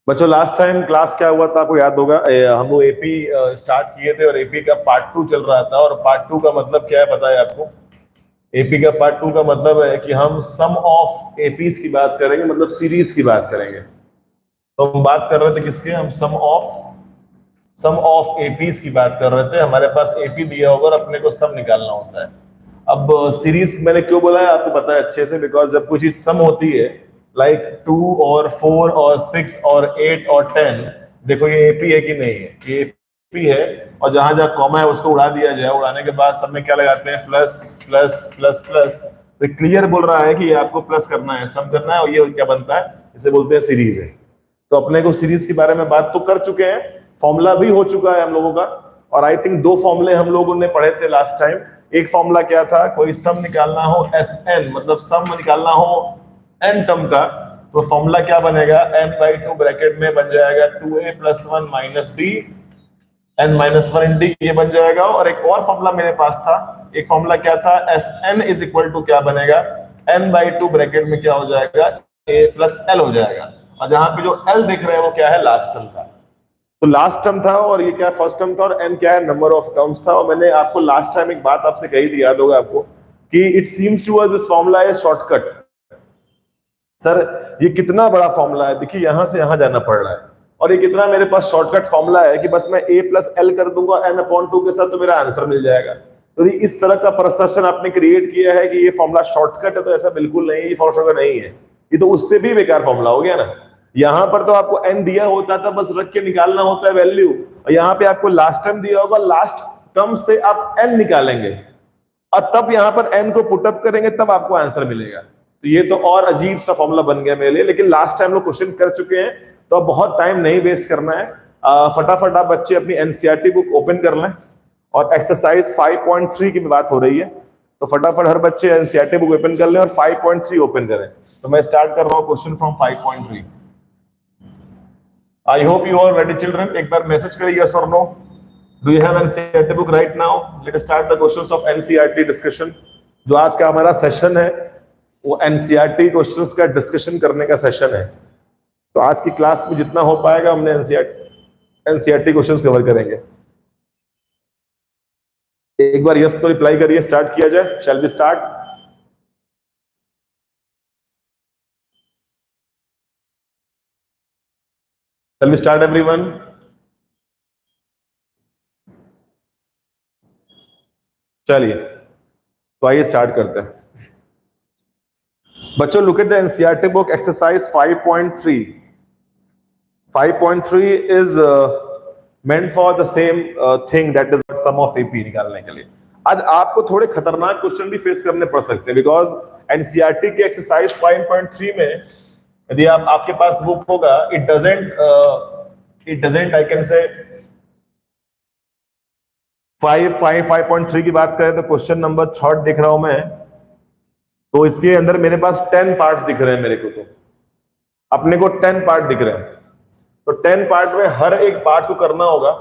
बच्चों last time class क्या हुआ था आपको याद होगा। हम लोग एपी स्टार्ट किए थे और एपी का पार्ट 2 चल रहा था। और पार्ट 2 का मतलब क्या है पता है आपको? एपी का पार्ट 2 का मतलब है कि हम सम ऑफ एपीज की बात करेंगे, मतलब सीरीज की बात करेंगे। तो हम बात कर रहे थे किसके? हम सम ऑफ एपीज की बात कर रहे थे। हमारे पास एपी दिया होगा और अपने को सम निकालना होता है। अब सीरीज मैंने क्यों बोला है आपको पता है अच्छे से, बिकॉज जब कोई चीज सम होती है लाइक 2 और 4 और 6 और 8 और 10, देखो ये एपी है कि नहीं है? ये एपी है। और जहां जहां कॉमा है उसको उड़ा दिया जाए, उड़ाने के बाद सब में क्या लगाते हैं? Plus plus plus plus. तो क्लियर बोल रहा है कि ये आपको प्लस करना है, सम करना है, और ये क्या बनता है? इसे बोलते हैं सीरीज है। तो अपने को सीरीज के बारे में बात तो कर चुके हैं, फॉर्मूला भी हो चुका है हम लोगों का। और आई थिंक 2 फॉर्मूले हम लोगों ने पढ़े थे लास्ट टाइम। एक फॉर्मूला क्या था? कोई सम निकालना हो एस एन, मतलब सम निकालना हो एन टर्म का, तो फॉर्मूला क्या बनेगा? n/2 ब्रैकेट में बन जाएगा 2a + 1 - b n-1 इन डी, ये बन जाएगा। और एक और फॉर्मूला मेरे पास था। एक फॉर्मूला क्या था? S N is equal to क्या बनेगा? n/2 ब्रैकेट में क्या हो जाएगा? a + l हो जाएगा। और जहां पे जो l दिख रहे हैं वो क्या है? लास्ट टर्म का। तो लास्ट टर्म था और ये क्या फर्स्ट टर्म था, और n क्या है? नंबर ऑफ टर्म्स था। और मैंने आपको लास्ट टाइम एक बात आपसे कही थी, याद होगा आपको, कि it seems to us this formula is shortcut. Sir ये कितना बड़ा फॉर्मूला है, देखिए यहां से यहां जाना पड़ रहा है, और ये कितना मेरे पास शॉर्टकट फॉर्मूला है कि बस मैं a + l कर दूंगा n/2 के साथ, तो मेरा आंसर मिल जाएगा। तो इस तरह का परसेप्शन आपने क्रिएट किया है कि ये फॉर्मूला शॉर्टकट है, तो ऐसा बिल्कुल नहीं है, ये शॉर्टकट नहीं है। ये तो उससे भी बेकार फॉर्मूला हो गया ना। यहां पर तो आपको n दिया होता था, बस रख के निकालना होता है वैल्यू, और यहाँ पे आपको लास्ट टर्म दिया होगा, लास्ट टर्म से आप n निकालेंगे और तब यहां पर n को पुटअप करेंगे, तब आपको आंसर मिलेगा। तो ये तो और अजीब सा फॉर्मूला बन गया मेरे लिए, लेकिन लास्ट टाइम लोग क्वेश्चन कर चुके हैं, तो अब बहुत टाइम नहीं वेस्ट करना है। फटाफट आप बच्चे अपनी एनसीईआरटी बुक ओपन कर लें, और एक्सरसाइज 5.3 की बात हो रही है, तो फटाफट हर बच्चे एनसीईआरटी बुक ओपन कर लें और 5.3 ओपन करें। तो मैं स्टार्ट कर रहा हूं question from 5.3। I hope you are ready children. एक बार मैसेज करिए यस और no. Do you have NCERT book right now? Let us start the questions of NCERT discussion. जो आज का हमारा सेशन है वो एनसीईआरटी क्वेश्चंस का डिस्कशन करने का सेशन है। तो आज की क्लास में जितना हो पाएगा हमने एनसीईआरटी क्वेश्चंस कवर करेंगे। एक बार यस तो रिप्लाई करिए, स्टार्ट किया जाए। Shall we start? Shall we start everyone? चलिए तो आइए स्टार्ट करते हैं। बच्चों look at the NCERT book exercise 5.3। 5.3 is meant for the same thing, that is sum of AP निकालने के लिए। आज आपको थोड़े खतरनाक क्वेश्चन भी फेस करने पड़ सकते हैं, बिकॉज एनसीईआरटी के एक्सरसाइज 5.3 में यदि आपके पास बुक होगा, इट डजेंट आई कैन से 5.3 की बात करें तो क्वेश्चन नंबर 3 दिख रहा हूं मैं, तो इसके अंदर मेरे पास 10 पार्ट्स दिख रहे हैं मेरे को। तो अपने को 10 पार्ट दिख रहे हैं, तो 10 पार्ट में हर एक पार्ट को करना होगा।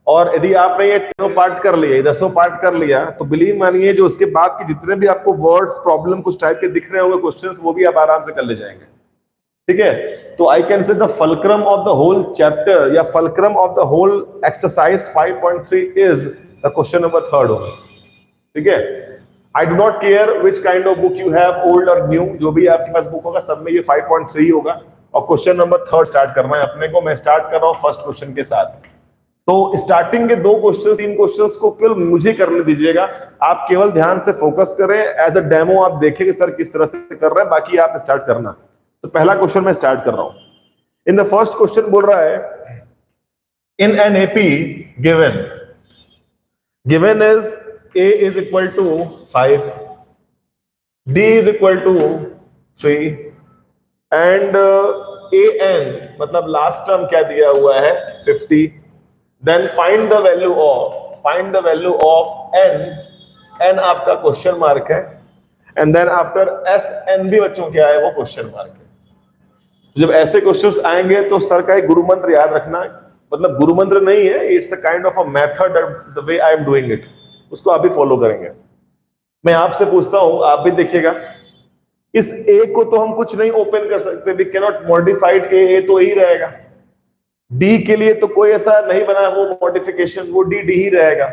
और यदि आपने ये 10 पार्ट कर लिए, 10 पार्ट कर लिया, तो बिलीव मानिए जो उसके बाद के जितने भी आपको वर्ड्स प्रॉब्लम कुछ टाइप के दिख रहे होंगे क्वेश्चंस, वो भी आप आराम से कर ले जाएंगे। ठीक है? तो I can say the fulcrum of the whole chapter या fulcrum of the whole exercise 5.3 is the question number 3 होगा। ठीक है? I do not care which kind of book you have, old और न्यू, जो भी आपके पास बुक होगा सब में ये 5.3 होगा। और क्वेश्चन नंबर 3 स्टार्ट करना है अपने को। मैं स्टार्ट कर रहा हूं फर्स्ट क्वेश्चन के साथ। तो स्टार्टिंग के 2 क्वेश्चन 3 क्वेश्चंस को केवल मुझे करने दीजिएगा, आप केवल ध्यान से फोकस करें। एज अ डेमो आप देखेंगे सर किस तरह से कर रहे हैं, बाकी आप स्टार्ट करना। तो पहला क्वेश्चन मैं स्टार्ट कर रहा हूं। इन द फर्स्ट क्वेश्चन बोल रहा है, in an AP given is a is equal to 5, d is equal to 3 and an मतलब लास्ट टर्म क्या दिया हुआ है? 50। Then find the value of n आपका क्वेश्चन मार्क है, and then after S N भी बच्चों क्या है? वो क्वेश्चन मार्क है। जब ऐसे क्वेश्चंस आएंगे तो सर का एक गुरु मंत्र याद रखना, मतलब गुरु मंत्र नहीं है, it's a kind of a method, the way I am doing it, उसको आप भी फॉलो करेंगे। मैं आपसे पूछता हूं, आप भी देखिएगा, इस ए को तो हम कुछ नहीं ओपन कर सकते, वी कैन नॉट मॉडिफाइड ए तो ही रहेगा। डी के लिए तो कोई ऐसा नहीं बना वो मॉडिफिकेशन, वो डी डी ही रहेगा।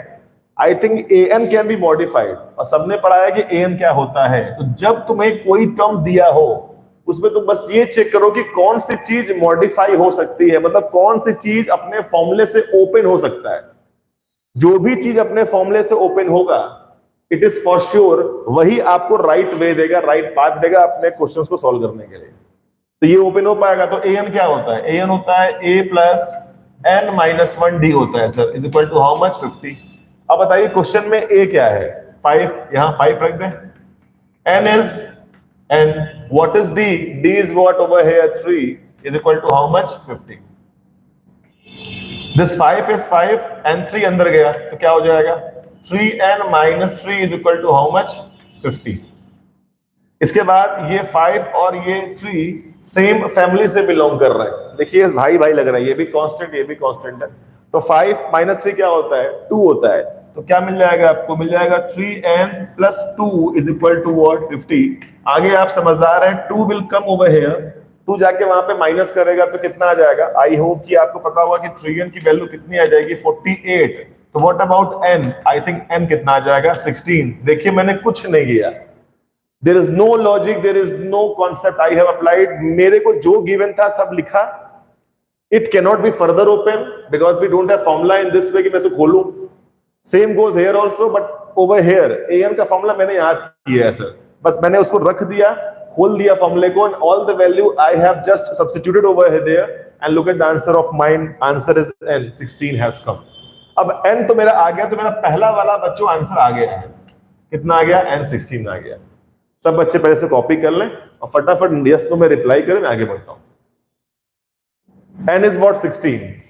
I think A N can be modified, और सबने पढ़ा है कि ए एन क्या होता है। तो जब तुम्हें कोई टर्म दिया हो उसमें तुम बस ये चेक करो कि कौन सी चीज मॉडिफाई हो सकती है, मतलब कौन सी चीज अपने फॉर्मूले से ओपन हो सकता है। जो भी चीज अपने फॉर्मूले से ओपन होगा इट इज फॉर श्योर वही आपको राइट वे देगा, राइट पाथ देगा अपने क्वेश्चंस को सॉल्व करने के लिए। तो ये ओपन हो पाएगा। तो ए एन क्या होता है? ए एन होता है A plus N minus one D होता है sir, is equal to how much? 50। अब बताइए क्वेश्चन में ए क्या है? 5, यहां 5 रख दें। n is, and what is d? d is what over here? 3 is equal to how much? 50. This 5 is 5 and 3 अंदर गया तो क्या हो जाएगा? 3n minus 3 is equal to how much? 50. इसके बाद ये 5 और ये 3 सेम फैमिली से बिलोंग कर रहे हैं। देखिए भाई भाई लग रहा है, ये भी कांस्टेंट ये भी कांस्टेंट है। तो 5 माइनस 3 क्या होता है? 2 होता है। तो क्या मिल जाएगा आपको? मिल जाएगा 3n plus 2 is equal to what? 50। आगे आप समझदार हैं, 2 will come over here, 2 जाके वहां पे माइनस करेगा तो कितना आ जाएगा? आई होप कि आपको पता होगा कि 3n की वैल्यू कितनी आ जाएगी? 48। तो what about n? I think n कितना आ जाएगा? 16। देखिए मैंने कुछ नहीं किया, there is no logic, there is no concept I have applied। मेरे को जो गिवन था सब लिखा। it cannot be further open because we don't have formula in this way कि मैं इसे खोलूं। same goes here also, but over here an का फॉर्मूला मैंने याद किया है सर, बस मैंने उसको रख दिया, खोल दिया फॉर्मूले को, and all the value I have just substituted over there and look at the answer of mine। answer is n, 16 has come। अब n तो मेरा आ गया, तो मेरा पहला वाला बच्चों आंसर आ गया है। कितना आ गया? n 16 आ गया। सब बच्चे पहले से कॉपी कर लें और फटाफट यस नो में रिप्लाई करें, मैं आगे बढ़ता हूं। n is what? 16।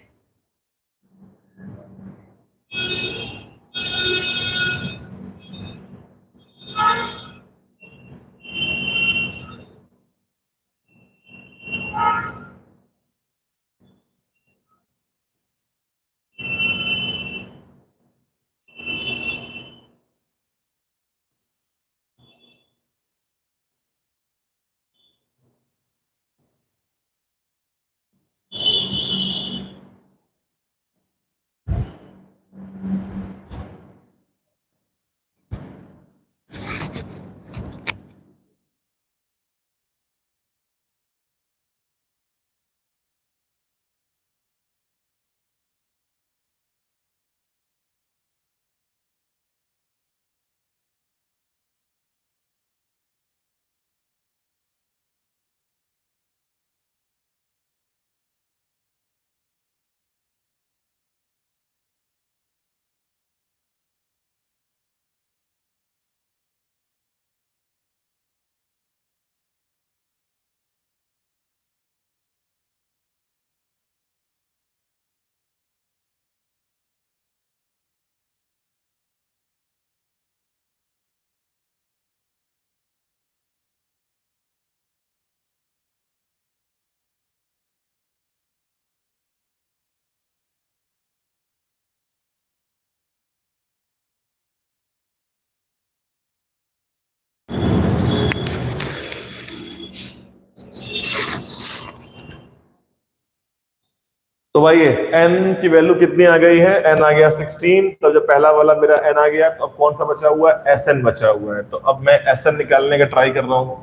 तो भाई n की वैल्यू कितनी आ गई है? n आ गया 16। तो जब पहला वाला मेरा n आ गया तो अब कौन सा बचा हुआ है? sn बचा हुआ है। तो अब मैं sn निकालने का ट्राई कर रहा हूं।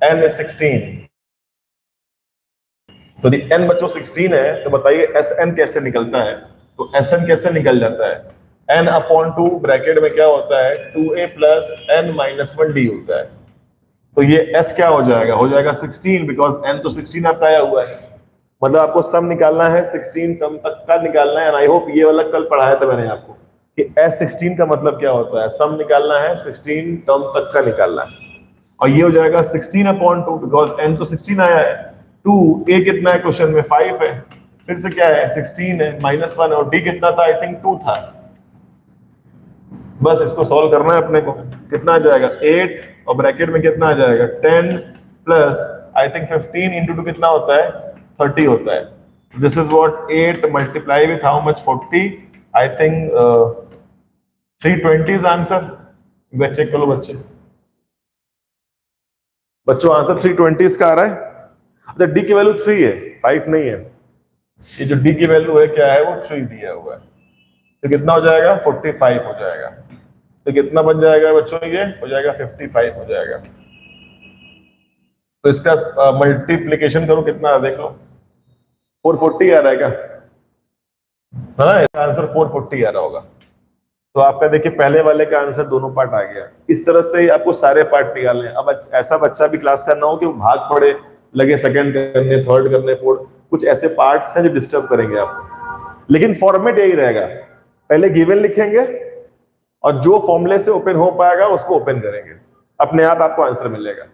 n is 16, तो यदि n बच्चों 16 है तो बताइए sn कैसे निकलता है? तो sn कैसे निकल जाता है? n अपॉन 2 ब्रैकेट में क्या होता है? 2a plus n minus 1d होता है। तो ये s क्या हो जाएगा? हो जाएगा 16, बिकॉज n तो 16 आपका आया हुआ है। मतलब आपको सम निकालना है 16 टर्म तक का निकालना है। आई होप ये वाला कल पढ़ाया था मैंने आपको कि S16 का मतलब क्या होता है। सम निकालना है 16 टर्म तक का निकालना है, और ये हो जाएगा 16 अपॉन 2, बिकॉज n तो 16 आया है। 2 a कितना है क्वेश्चन में? 5 है, फिर से क्या है? 16 है, माइनस 1, और d कितना था? आई थिंक 2 था। बस इसको सॉल्व करना है अपने को। कितना आ जाएगा? 8, और ब्रैकेट में कितना आ जाएगा? 10 प्लस आई थिंक 15 इंटू 2 कितना होता है? 30 होता है। This is what 8 multiply with how much? 40। I think 320 is answer. Check कर लो बच्चे। बच्चों आंसर 320 इसका आ रहा है। डी की वैल्यू 3 है, 5 नहीं है। ये जो डी की वैल्यू है क्या है, वो 3 दिया हुआ है, तो कितना हो जाएगा 45 हो जाएगा। तो कितना बन जाएगा बच्चों, ये हो जाएगा 55 हो जाएगा। तो इसका मल्टीप्लीकेशन करो, कितना आ देख लो, 440 आ रहा है क्या? हाँ, इसका आंसर 440 आ रहा होगा। तो आपका देखिए पहले वाले का आंसर दोनों पार्ट आ गया। इस तरह से ही आपको सारे पार्ट निकालने हैं। अब ऐसा बच्चा भी क्लास का ना हो कि वो भाग पड़े, लगे सेकंड करने, थर्ड करने, फोर्थ, कुछ ऐसे पार्ट्स हैं जो डिस्टर्ब करेंगे आपको। लेकिन फॉर्मेट यही रहेगा, पहले गिवन लिखेंगे और जो फॉर्मूले से ओपन हो पाएगा उसको ओपन करेंगे, अपने आप आपको आंसर मिलेगा।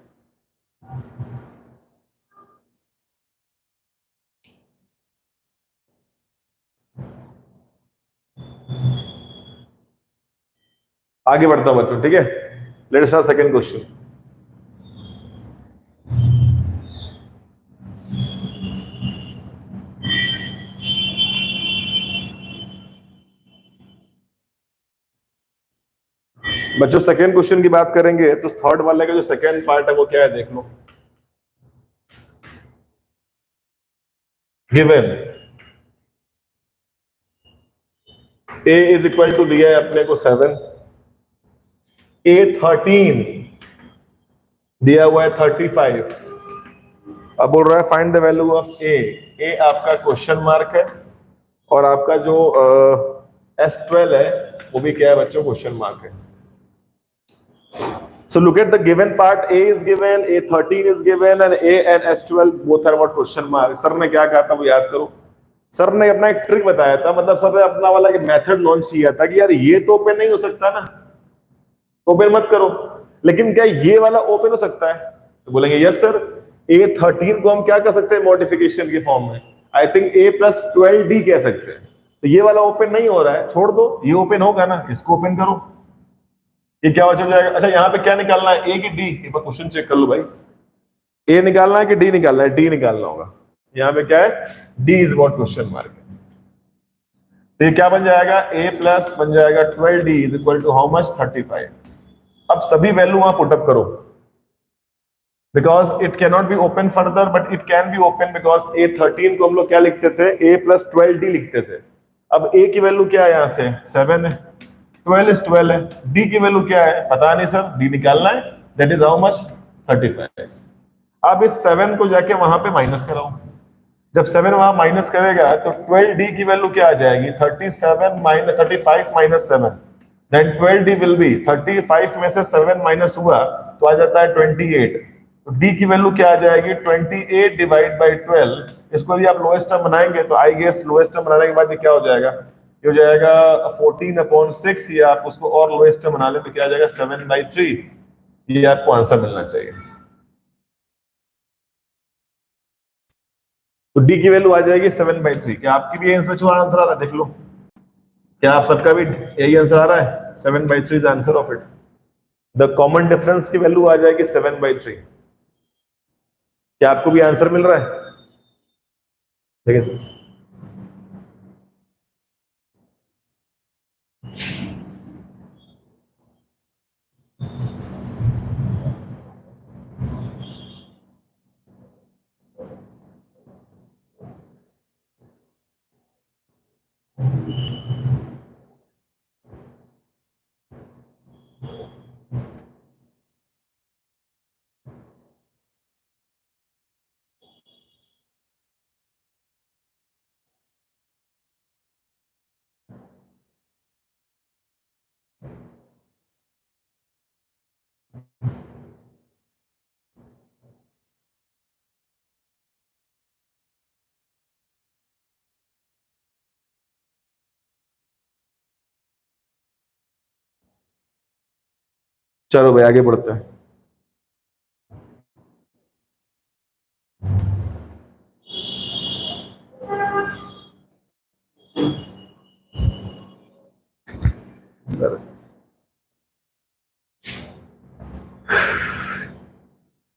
आगे बढ़ता हूं बच्चों, ठीक है। Let's start second question. बच्चों सेकंड क्वेश्चन की बात करेंगे तो थर्ड वाले का जो सेकंड पार्ट है वो क्या है देख लो। Given a is equal to दिया है अपने को 7, A13 दिया हुआ है 35। अब बोल रहा है फाइंड द वैल्यू ऑफ ए आपका क्वेश्चन मार्क है, और आपका जो S12 है वो भी क्या है बच्चों, क्वेश्चन मार्क है। So look at the given part. A is given, A13 is given, and A and S12 both are what question mark. Sir ने क्या कहा था वो याद करो। सर ने अपना एक ट्रिक बताया था, मतलब सर ने अपना वाला एक मेथड लॉन्च किया था कि यार ये तो ओपन नहीं हो सकता ना, ओपन मत करो, लेकिन क्या ये वाला ओपन हो सकता है? तो बोलेंगे यस सर। A13 को हम क्या कर सकते हैं मॉडिफिकेशन के फॉर्म में, आई थिंक A+12D कह सकते हैं। तो ये वाला ओपन नहीं हो रहा है, छोड़ दो, ये ओपन होगा ना, इसको ओपन करो। ये क्या बच जाएगा? अच्छा यहाँ पे क्या निकालना है, ए की डी? एक बार क्वेश्चन चेक कर लो भाई, ए निकालना है कि डी निकालना है? डी निकालना होगा। यहाँ पे क्या है, D is what question mark है। तो ये क्या बन जाएगा, ए प्लस बन जाएगा 12D is equal to how much, 35। अब सभी वैल्यू वहां पुटअप करो, because it can not be open further but it can be open, because A13 को हम लोग क्या लिखते थे, A+12D लिखते थे। अब ए की वैल्यू क्या है, यहाँ से 7 है, 12 is 12 है, डी की वैल्यू क्या है पता नहीं सर, डी निकालना है, दैट इज हाउ मच, 35। अब इस 7 को जाके वहां पे माइनस कराओ, जब 7 वहां माइनस करेगा तो 12D की वैल्यू क्या आ जाएगी, 37 minus 35 minus 7, then 12D will be 35 में से 7 माइनस हुआ तो आ जाता है 28। तो डी की वैल्यू क्या आ जाएगी, 28 डिवाइड बाई 12। इसको यदि आप लोएस्ट टर्म बनाएंगे तो आई गेस लोएस्ट टर्म बनाने के बाद ये क्या हो जाएगा, ये हो जाएगा 14/6, या आप उसको और लोएस्ट टर्म बना ले तो क्या आ जाएगा 7/3। ये आपको आंसर मिलना चाहिए। तो डी की वैल्यू आ जाएगी 7/3। क्या आपकी भी आंसर आ रहा है, देख लो, क्या आप सबका भी यही आंसर आ रहा है, 7/3 is answer of it. The common difference की वैल्यू आ जाएगी 7/3। क्या आपको भी आंसर मिल रहा है? देखिए चलो भाई आगे बढ़ते हैं।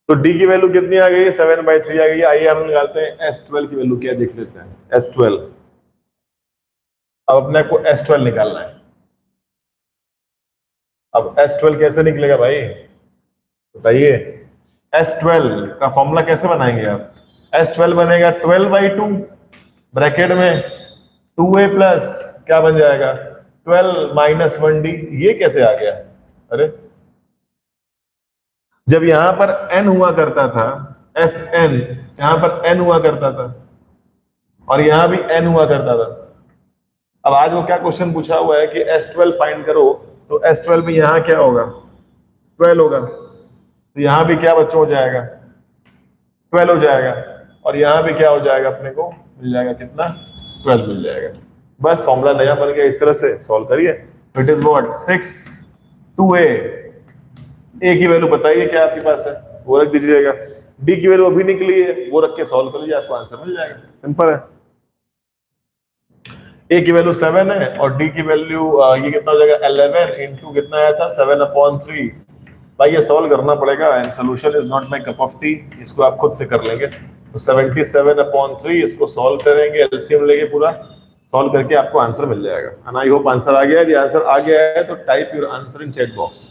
तो डी की वैल्यू कितनी आ गई, 7/3 आ गई। आइए हम निकालते हैं S12 की वैल्यू क्या, देख लेते हैं S12। अब अपने को S12 निकालना है। अब S12 कैसे निकलेगा भाई बताइए, S12 का फॉर्मूला कैसे बनाएंगे आप? S12 बनेगा 12/2, ब्रैकेट में 2a प्लस क्या बन जाएगा 12 माइनस 1d। ये कैसे आ गया? अरे जब यहां पर n हुआ करता था, एस एन, यहां पर n हुआ करता था और यहां भी n हुआ करता था। अब आज वो क्या क्वेश्चन पूछा हुआ है कि S12 फाइंड करो, तो S12 में यहां क्या होगा 12 होगा, तो यहां भी क्या बच्चों हो जाएगा 12 हो जाएगा, और यहां भी क्या हो जाएगा अपने को मिल जाएगा कितना 12 मिल जाएगा। बस फॉर्मूला नया बन गया, इस तरह से सॉल्व करिए। It is what 6 2a। ए की वैल्यू बताइए क्या आपके पास है, वो रख दीजिएगा। डी की वैल्यू अभी निकली है, वो रख के सॉल्व कर लीजिए, आपको आंसर मिल जाएगा। सिंपल है। ए की वैल्यू 7 है और डी की वैल्यू ये कितना हो जाएगा 11 इंटू कितना आया था 7/3। भाई ये सॉल्व करना पड़ेगा, and solution is not my cup of T, इसको आप खुद से कर लेंगे। तो 77/3 इसको सॉल्व करेंगे, एलसीएम लेके पूरा सॉल्व करके आपको आंसर मिल जाएगा। एंड आई होप आंसर आ गया है। यदि आंसर आ गया है तो type your answer in chat box.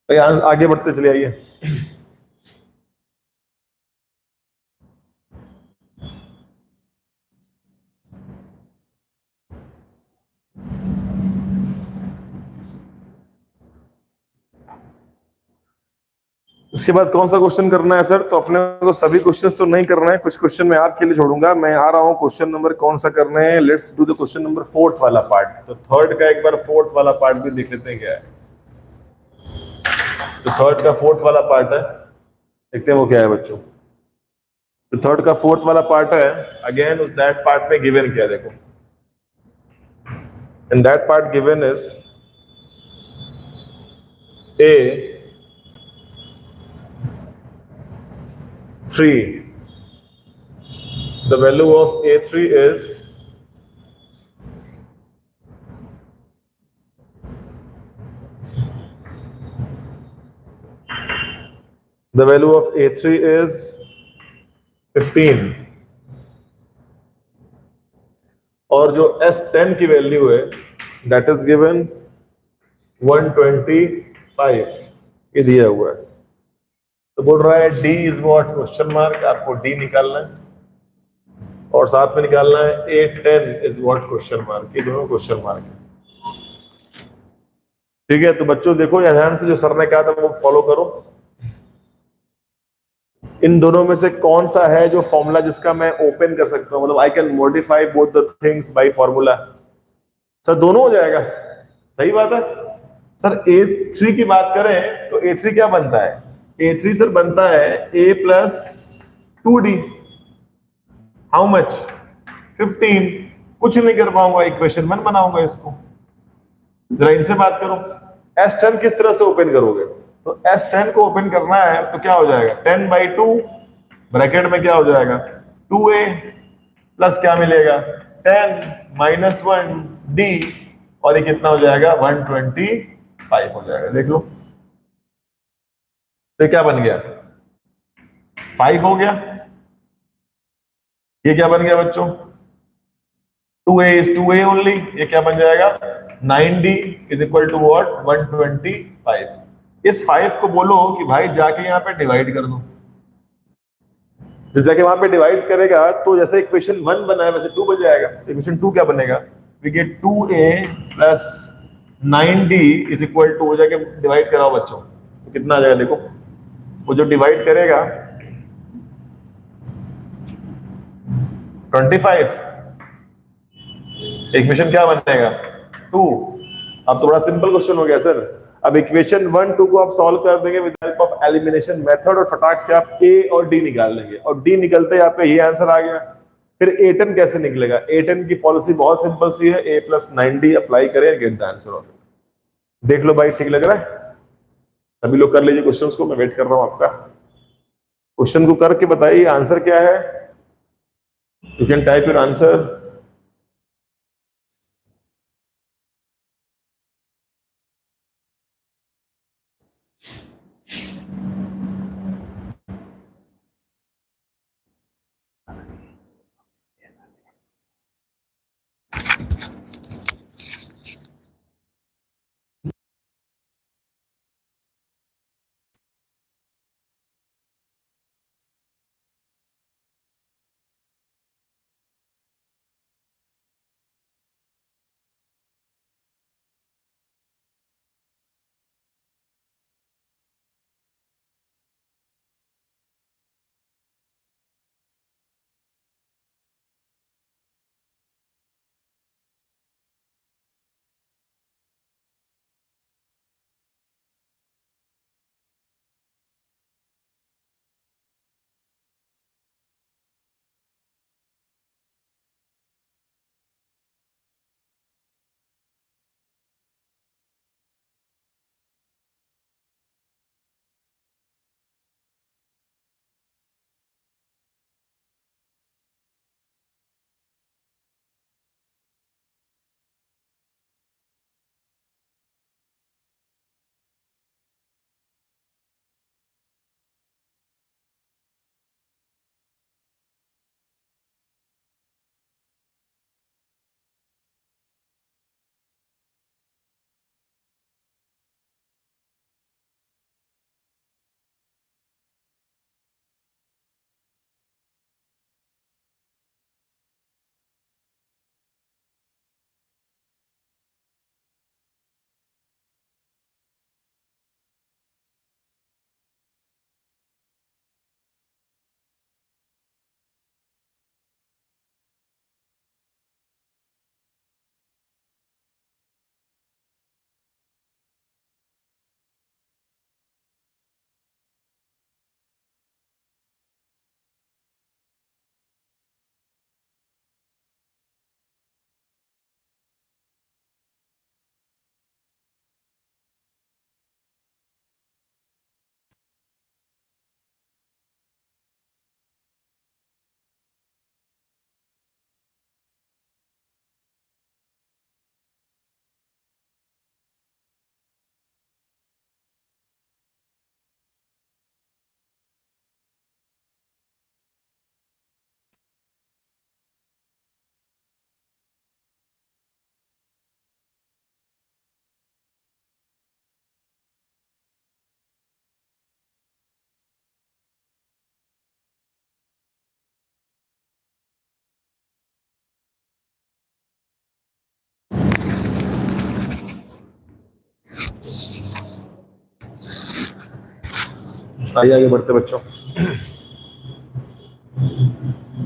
तो आगे बढ़ते चले आइए। इसके बाद कौन सा क्वेश्चन करना है सर? तो अपने को सभी क्वेश्चंस तो नहीं करना है, कुछ क्वेश्चन मैं आपके लिए छोड़ूंगा। मैं आ रहा हूँ क्वेश्चन नंबर कौन सा करना है। Let's do the question number 4 वाला पार्ट। तो थर्ड का एक बार 4 वाला पार्ट भी देख लेते हैं क्या है। तो थर्ड का 4 वाला पार्ट है, देखते हैं वो क्या है बच्चों। तो थर्ड का 4 वाला पार्ट है, अगेन उस दैट पार्ट में गिवन क्या है देखो। In that part given is a 3, the value of a3 is the value of a3 is 15, और जो s10 की वैल्यू है दैट इज गिवन 125, ये दिया हुआ है। तो बोल रहा है d is what question mark, आपको d निकालना है, और साथ में निकालना है a10 is what question mark. ये दोनों क्वेश्चन मार्क है, ठीक है। तो बच्चों देखो यहाँ ध्यान से, जो सर ने कहा था वो फॉलो करो। इन दोनों में से कौन सा है जो फॉर्मूला जिसका मैं ओपन कर सकता हूं, मतलब I can modify both the things by formula? Sir दोनों हो जाएगा, सही बात है। सर a3 की बात करें तो a3 क्या बनता है? a3 सर बनता है a plus 2d। How much 15। कुछ नहीं कर पाऊंगा, इक्वेशन 1 बनाऊंगा इसको। जरा इनसे बात करो, S10 किस तरह से ओपन करोगे? तो S10 को ओपन करना है तो क्या हो जाएगा 10/2, ब्रैकेट में क्या हो जाएगा 2a प्लस क्या मिलेगा 10 माइनस 1d, और ये कितना हो जाएगा 125 हो जाएगा। देख लो तो क्या बन गया 5 हो गया। ये क्या बन गया बच्चों 2a is 2a only, ये क्या बन जाएगा 9d is equal to what 125। इस 5 को बोलो कि भाई जाके यहाँ पे डिवाइड कर दो, जब जाके वहां पे डिवाइड करेगा तो जैसे इक्वेशन 1 बना है वैसे 2 बन जाएगा। इक्वेशन 2 क्या बनेगा, we get 2a plus 9d is equal to, हो जाके डिवाइड कराओ बच्चों तो कितना आ जाएगा देखो, वो जो डिवाइड करेगा 25, इक्वेशन क्या बनेगा 2। अब थोड़ा सिंपल क्वेश्चन हो गया सर। अब इक्वेशन 1 2 को आप सॉल्व कर देंगे with help of elimination method और फटाक से आप ए और डी निकाल लेंगे और डी निकलते ही आपका ये आंसर आ गया। फिर A10 कैसे निकलेगा, A10 की पॉलिसी बहुत सिंपल सी है, a प्लस 9d अप्लाई करें, get the answer of it. देख लो भाई ठीक लग रहा है, सभी लोग कर लीजिए क्वेश्चंस को, मैं वेट कर रहा हूं आपका। क्वेश्चन को करके बताइए आंसर क्या है, you can type your answer. आइए आगे बढ़ते बच्चों,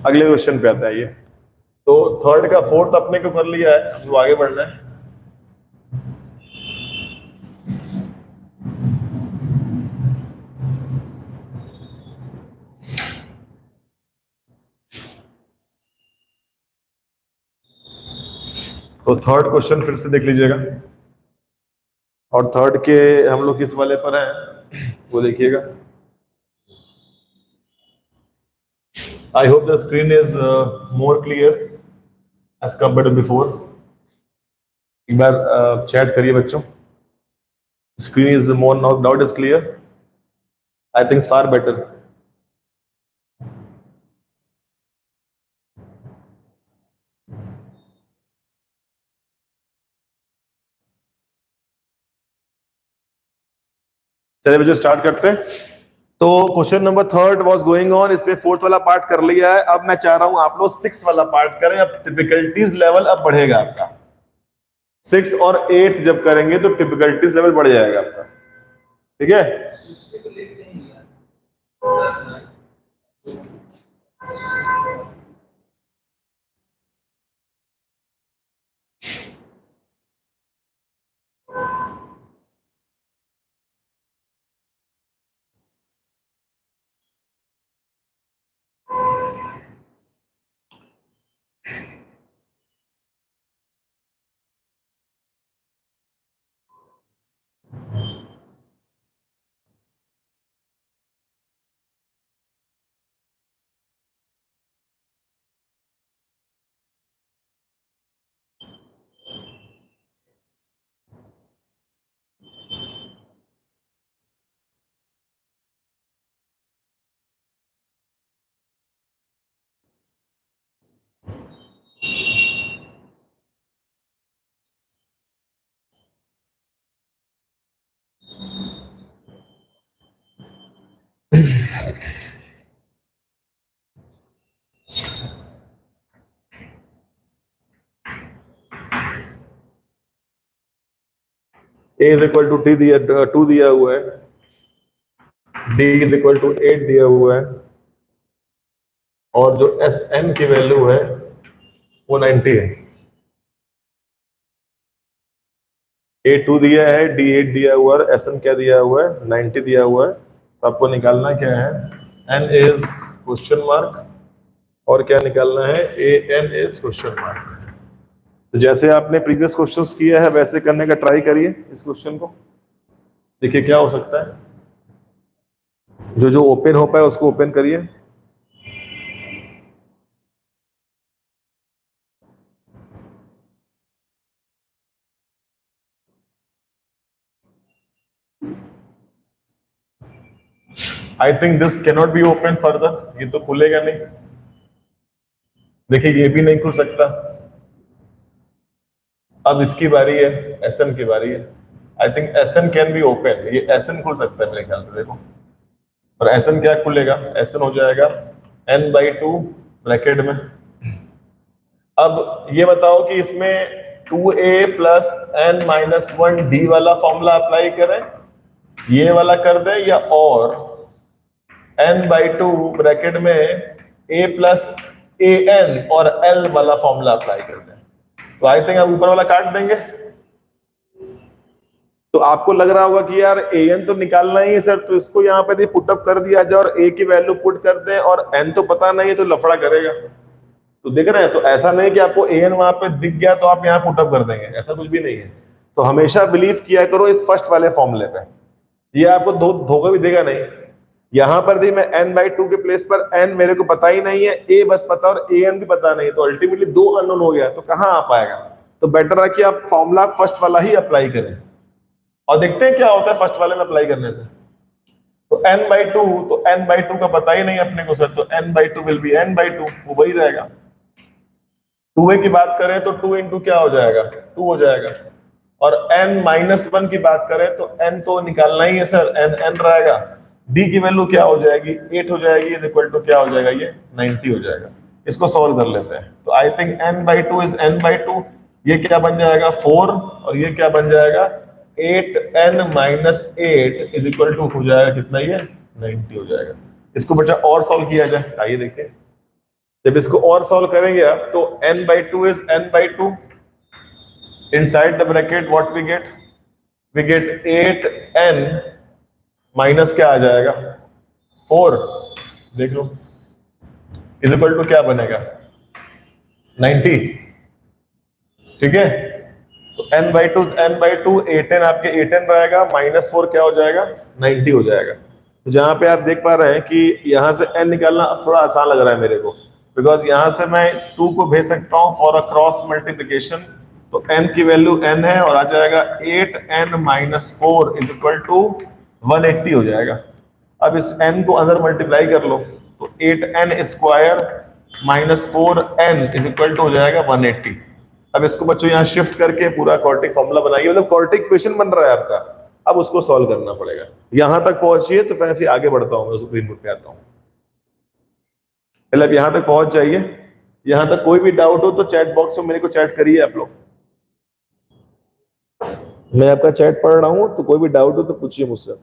अगले क्वेश्चन पे आता है ये। तो थर्ड का फोर्थ अपने को कर लिया है, अब आगे बढ़ना है। तो थर्ड क्वेश्चन फिर से देख लीजिएगा, और थर्ड के हम लोग किस वाले पर हैं वो देखिएगा। I hope the screen is more clear as compare to before. एक बार चैट करिए बच्चों, screen is more now it is clear, I think far better. चलिए बच्चों स्टार्ट करते हैं। तो question number third was going on, इसमें फोर्थ वाला पार्ट कर लिया है। अब मैं चाह रहा हूं आप लोग सिक्स वाला पार्ट करें। अब टिपिकलिटीज लेवल अब बढ़ेगा आपका। सिक्स और एट जब करेंगे तो टिपिकलिटीज लेवल बढ़ जाएगा आपका। ठीक है, ए इज इक्वल टू टी दिया, 2 दिया हुआ है, डी इज इक्वल टू 8 दिया हुआ है, और जो एस एन की वैल्यू है वो 90 है। ए 2 दिया है, डी 8 दिया हुआ है, एस एन क्या दिया हुआ है, 90 दिया हुआ है। तो आपको निकालना क्या है, एन इज क्वेश्चन मार्क, और क्या निकालना है, A N is question mark. तो जैसे आपने प्रीवियस क्वेश्चंस किया है वैसे करने का ट्राई करिए इस क्वेश्चन को, देखिए क्या हो सकता है। जो जो ओपन हो पाए उसको ओपन करिए। I think this cannot be open further, ये तो खुलेगा नहीं। देखिए ये भी नहीं खुल सकता। अब इसकी बारी है, एसएन की बारी है। I think SN can be open, ये एसएन खुल सकता है मेरे ख्याल से। देखो, और एसएन क्या खुलेगा, एसएन हो जाएगा n/2 ब्रैकेट में। अब ये बताओ कि इसमें 2a प्लस n-1 d वाला फॉर्मूला अप्लाई करें, ये वाला कर दें, या और n/2 ब्रैकेट में a प्लस an और l वाला फॉर्मूला अप्लाई कर दें। तो आई थिंक आप ऊपर वाला काट देंगे। तो आपको लग रहा होगा कि यार an तो निकालना ही है सर, तो इसको यहाँ पे पुटअप कर दिया जाए और a की वैल्यू पुट कर दें, और n तो पता नहीं है तो लफड़ा करेगा। तो देख रहे हैं, तो ऐसा नहीं कि आपको an वहां पे दिख गया तो आप यहाँ पुटअप कर देंगे, ऐसा कुछ भी नहीं है। तो हमेशा बिलीव किया करो इस फर्स्ट वाले फॉर्मूले पे, ये आपको धोखा भी देगा नहीं। यहां पर भी मैं n/2 के प्लेस पर n मेरे को पता ही नहीं है, a बस पता और an भी पता नहीं, तो अल्टीमेटली 2 अननोन हो गया, तो कहां आ पाएगा। तो बेटर है कि आप फॉर्मूला फर्स्ट वाला ही अप्लाई करें, और देखते हैं क्या होता है फर्स्ट वाले में अप्लाई करने से। तो n/2, तो n/2 का पता ही नहीं अपने को सर, तो n/2 विल बी n/2, वो वही रहेगा। 2a की बात करें तो 2 इंटू क्या हो जाएगा, 2 हो जाएगा। और n-1 की बात करें तो n तो निकालना ही है सर, n रहेगा। d की वैल्यू क्या हो जाएगी, 8 हो जाएगी, इज इक्वल टू क्या हो जाएगा, ये 90 हो जाएगा। इसको सॉल्व कर लेते हैं। तो I think n/2 is n/2, ये क्या बन जाएगा 4, और ये क्या बन जाएगा 8n-8 इज इक्वल टू हो जाएगा कितना, ये 90 हो जाएगा। इसको बच्चा और सॉल्व किया जाए, आइए देखिए। जब इसको और सॉल्व करेंगे आप तो n/2 is n/2, inside the bracket what we get 8n minus क्या आ जाएगा 4, देख लो, इज इक्वल टू क्या बनेगा 90। ठीक है, तो n/2 n/2, 8n आपके 8n रहेगा, -4 क्या हो जाएगा 90 हो जाएगा। तो जहां पे आप देख पा रहे हैं कि यहां से n निकालना अब थोड़ा आसान लग रहा है मेरे को, बिकॉज यहां से मैं 2 को भेज सकता हूं फॉर अ क्रॉस मल्टीप्लीकेशन। तो n की वैल्यू n है, और आ जाएगा 8n-4 इज इक्वल टू 180 हो जाएगा। अब इस n को अंदर मल्टीप्लाई कर लो, तो 8n square -4n is equal to हो जाएगा 180। अब इसको बच्चों यहाँ शिफ्ट करके पूरा क्वाड्रेटिक फॉर्मूला बनाइए, मतलब क्वाड्रेटिक इक्वेशन बन रहा है आपका। अब उसको सॉल्व करना पड़ेगा। यहां तक पहुंचिए तो फिर आगे बढ़ता हूँ, मैं सुप्रीम कोर्ट पे आता हूँ। पहले अब यहां तक पहुंच जाइए। यहां तक कोई भी डाउट हो तो चैट बॉक्स में मेरे को चैट करिए आप लोग। मैं आपका चैट पढ़ रहा हूं, तो कोई भी डाउट हो तो पूछिए मुझसे।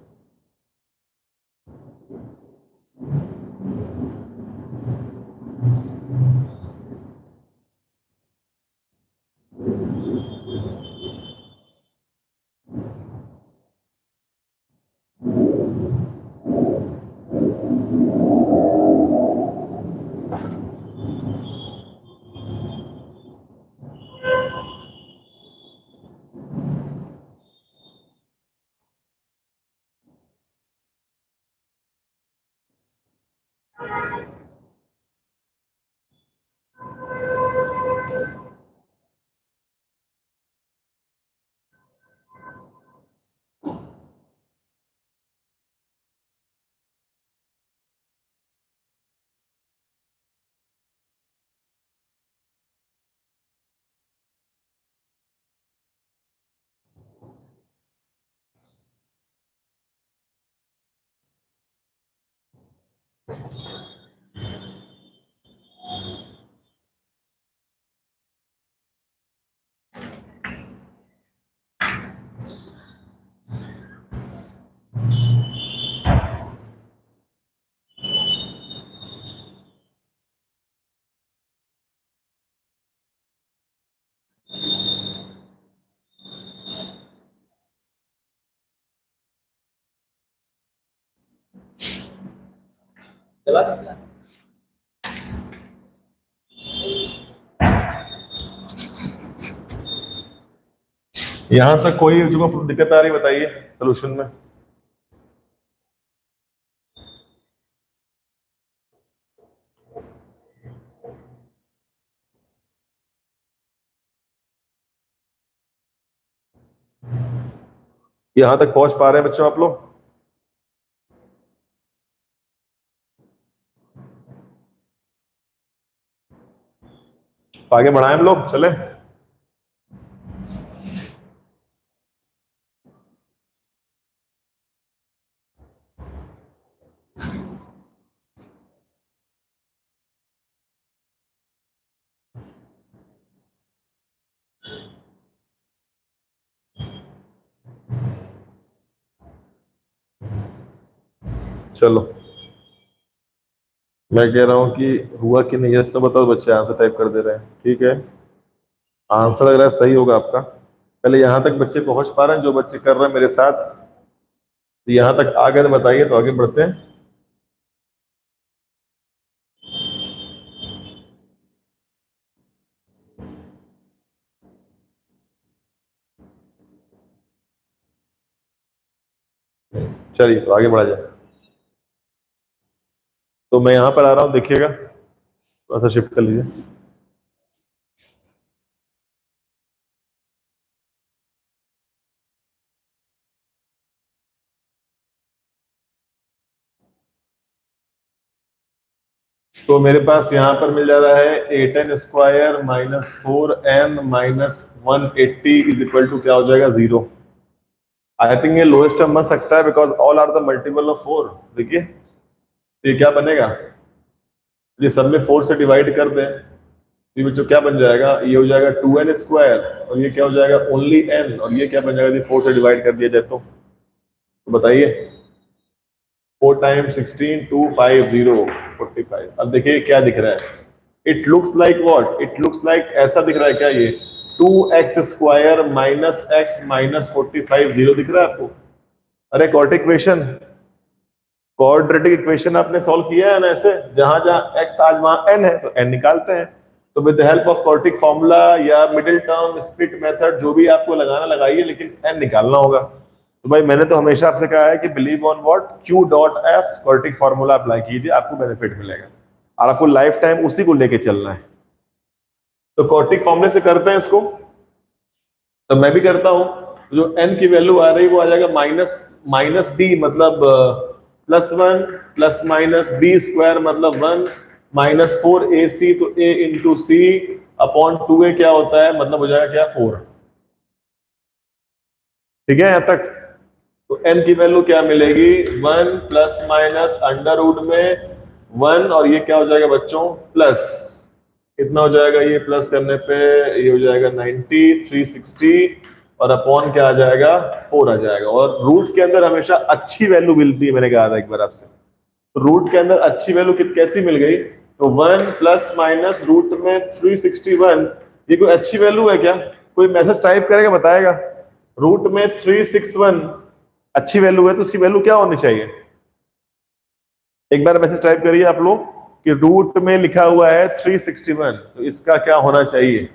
यहां तक कोई जो दिक्कत आ रही बताइए सोल्यूशन में। यहां तक पहुंच पा रहे हैं बच्चों आप लोग? आगे बढ़ाएं हम लोग, चले। चलो, मैं कह रहा हूं कि हुआ कि नहीं, यस तो बताओ बच्चे, आंसर टाइप कर दे रहे हैं, ठीक है। आंसर लग रहा है सही होगा आपका। पहले यहां तक बच्चे पहुंच पा रहे हैं, जो बच्चे कर रहे हैं मेरे साथ, तो यहां तक आ गए तो बताइए, तो आगे बढ़ते हैं। चलिए, तो आगे बढ़ा जाए। तो मैं यहां पर आ रहा हूं, देखिएगा, थोड़ा सा शिफ्ट कर लीजिए। तो मेरे पास यहाँ पर मिल जा रहा है 8n² minus 4n minus 180 is equal to क्या हो जाएगा, 0। आई थिंक ये लोएस्ट टर्म बन सकता है, because all are the multiple of 4। देखिए, तो ये क्या बनेगा, ये सब में 4 से डिवाइड कर दें, तो ये बच्चों क्या बन जाएगा, ये हो जाएगा 2n², और ये क्या हो जाएगा, ओनली n, और ये क्या बन जाएगा यदि 4 से डिवाइड कर दिया जाए तो बताइए। 4 टाइम्स 16 250 45। अब देखिए क्या दिख रहा है, it looks like what, it looks like ऐसा दिख रहा है क्या, ये 2x² माइनस x माइनस 45 0 दिख रहा है आपको? अरे क्वाड्रेटिक इक्वेशन, क्वाड्रेटिक इक्वेशन आपने सॉल्व किया है ना ऐसे, जहां जहां x आज वहां n है तो n निकालते हैं। तो with the help of quadratic formula या मिडिल टर्म स्प्लिट मेथड, जो भी आपको लगाना लगाइए, लेकिन n निकालना होगा। तो भाई मैंने तो हमेशा आपसे कहा है कि believe on what, Q.F quadratic formula apply कीजिए, आपको बेनिफिट मिलेगा, और आपको लाइफ टाइम उसी को लेके चलना है। तो क्वाड्रेटिक फॉर्मूले से करते हैं इसको, तो मैं भी करता हूं। जो n की वैल्यू आ रही है वो आ जाएगा माइनस माइनस b, मतलब +1 प्लस माइनस b² मतलब 1 माइनस 4ac, तो a into C upon 2a क्या होता है, मतलब हो जाएगा क्या, 4। ठीक है यहां तक? तो n की वैल्यू क्या मिलेगी, 1 प्लस माइनस अंडर रूट में 1, और ये क्या हो जाएगा बच्चों, प्लस, कितना हो जाएगा ये, प्लस करने पे ये हो जाएगा 90, 360, और अपॉन क्या आ जाएगा, 4 आ जाएगा। और रूट के अंदर हमेशा अच्छी वैल्यू मिलती है, मैंने कहा था एक बार आपसे। तो रूट के अंदर अच्छी वैल्यू कैसी मिल गई, तो 1 प्लस माइनस रूट में 361, ये कोई अच्छी वैल्यू है क्या? कोई मैसेज टाइप करेगा बताएगा, रूट में 361 अच्छी वैल्यू है तो उसकी वैल्यू क्या होनी चाहिए? एक बार मैसेज टाइप करिए आप लोग कि रूट में लिखा हुआ है 361, तो इसका क्या होना चाहिए,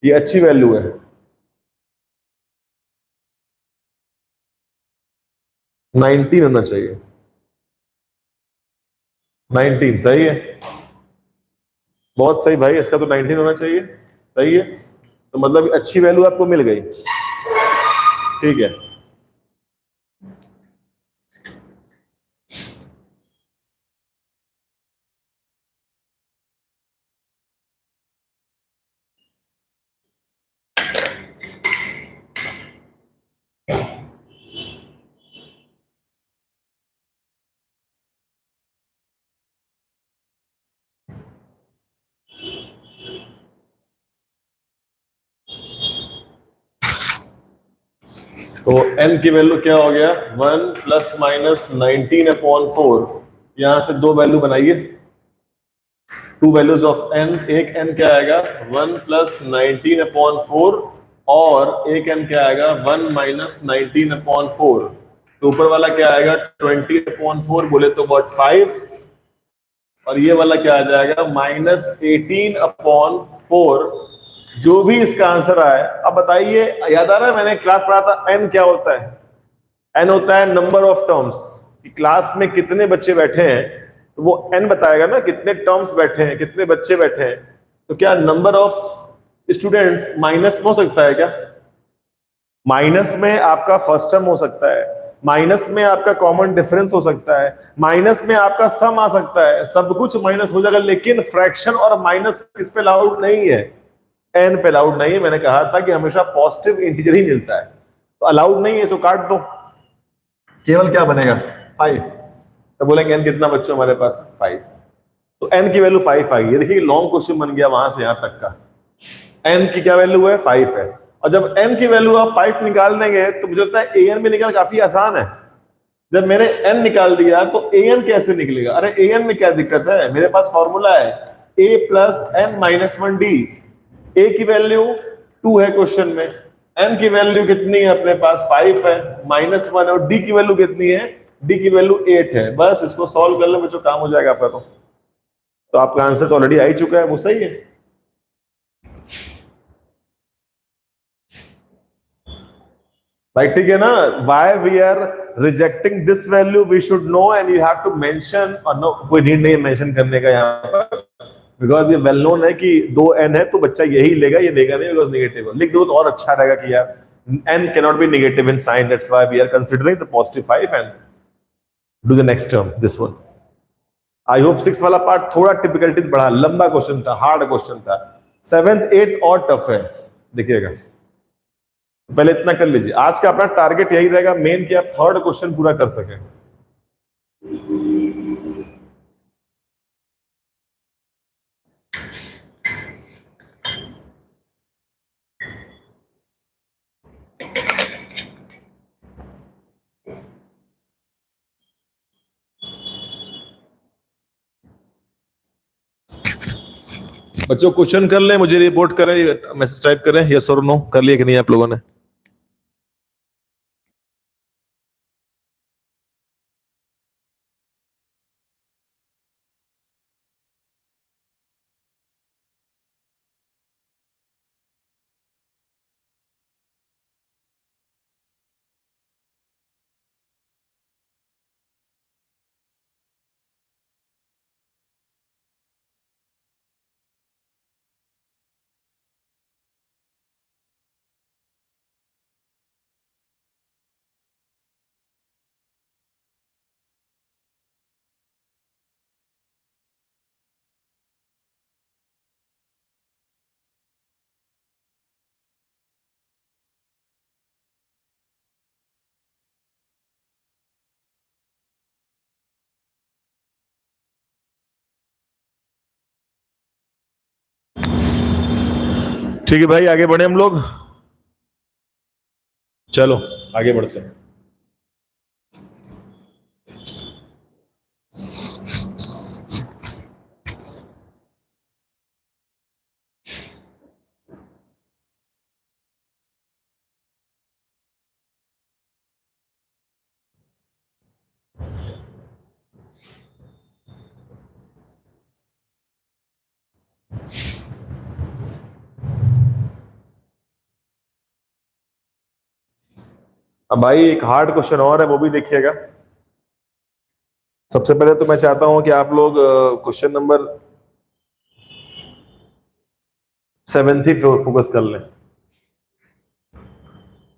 ये अच्छी वैल्यू है। 19 होना चाहिए। 19 सही है, बहुत सही भाई, इसका तो 19 होना चाहिए, सही है। तो मतलब अच्छी वैल्यू आपको मिल गई, ठीक है। तो n की वैल्यू क्या हो गया, 1 प्लस माइनस 19/4। यहां से दो वैल्यू बनाइए, टू वैल्यूज ऑफ n। एक n क्या आएगा, 1 प्लस 19/4, और एक n क्या आएगा, 1 माइनस 19/4। तो ऊपर वाला क्या आएगा, 20/4 बोले तो what 5, और ये वाला क्या आ जाएगा, -18/4। जो भी इसका आंसर आए, अब बताइए, याद आ रहा है मैंने क्लास पढ़ा था n क्या होता है, n होता है नंबर ऑफ टर्म्स, कि क्लास में कितने बच्चे बैठे हैं, तो वो n बताएगा ना, कितने टर्म्स बैठे हैं, कितने बच्चे बैठे हैं। तो क्या नंबर ऑफ स्टूडेंट्स माइनस में हो सकता है क्या? माइनस में आपका फर्स्ट टर्म हो सकता है, माइनस में आपका कॉमन डिफरेंस हो सकता है, माइनस में आपका सम आ सकता है, सब कुछ माइनस हो जाएगा, लेकिन फ्रैक्शन और माइनस किस पे अलाउड नहीं है, एन पे अलाउड नहीं है। मैंने कहा था कि हमेशा पॉजिटिव इंटीजर ही मिलता है, तो अलाउड नहीं है, इसको काट दो, केवल क्या बनेगा, 5। तो बोलेंगे एन कितना बच्चों हमारे पास, 5। तो एन की वैल्यू 5 आई, ये देखिए लॉन्ग क्वेश्चन बन गया वहां से यहां तक का। एन की क्या वैल्यू है, 5 है, और जब एन की वैल्यू आप 5 निकाल देंगे तो मुझे लगता है ए एन भी निकाल काफी आसान है। जब मैंने एन निकाल दिया तो ए एन कैसे निकलेगा, अरे ए एन में क्या दिक्कत है, मेरे पास फॉर्मूला है A plus N minus 1 D. ए की वैल्यू 2 है क्वेश्चन में, एन की वैल्यू कितनी है अपने पास, 5 है, -1, और डी की वैल्यू कितनी है, डी की वैल्यू 8 है। बस इसको सॉल्व कर लो बच्चों, काम हो जाएगा आपका। तो आपका आंसर तो ऑलरेडी आ ही चुका है, वो सही है भाई, ठीक है ना। Why we are rejecting this value we should know, and you have to mention, और नो कोई नीड नहीं मेंशन करने का यहाँ पर, बिकॉज ये वेल नोन है कि 2n है तो बच्चा यही लेगा, ये लेगा नहीं, बिकॉज नेगेटिव लिख दो तो और अच्छा रहेगा कि यार n cannot be negative in sign, that's why we are considering the +5 and do the next term, this one. I hope 6 वाला पार्ट थोड़ा टिपिकलिटी बढ़ा, लंबा क्वेश्चन था, हार्ड क्वेश्चन था। 7th 8th और टफ है, देखिएगा। पहले इतना कर लीजिए, आज का अपना टारगेट यही रहेगा मेन, कि आप थर्ड क्वेश्चन पूरा कर सकें। बच्चों क्वेश्चन कर लें, मुझे रिपोर्ट करें, मैसेज टाइप करें, यस और नो कर लिया कि नहीं आप लोगों ने। ठीक है भाई, आगे बढ़े हम लोग। चलो आगे बढ़ते हैं। अब भाई एक हार्ड क्वेश्चन और है, वो भी देखिएगा। सबसे पहले तो मैं चाहता हूं कि आप लोग क्वेश्चन नंबर 7 ही फोकस कर लें।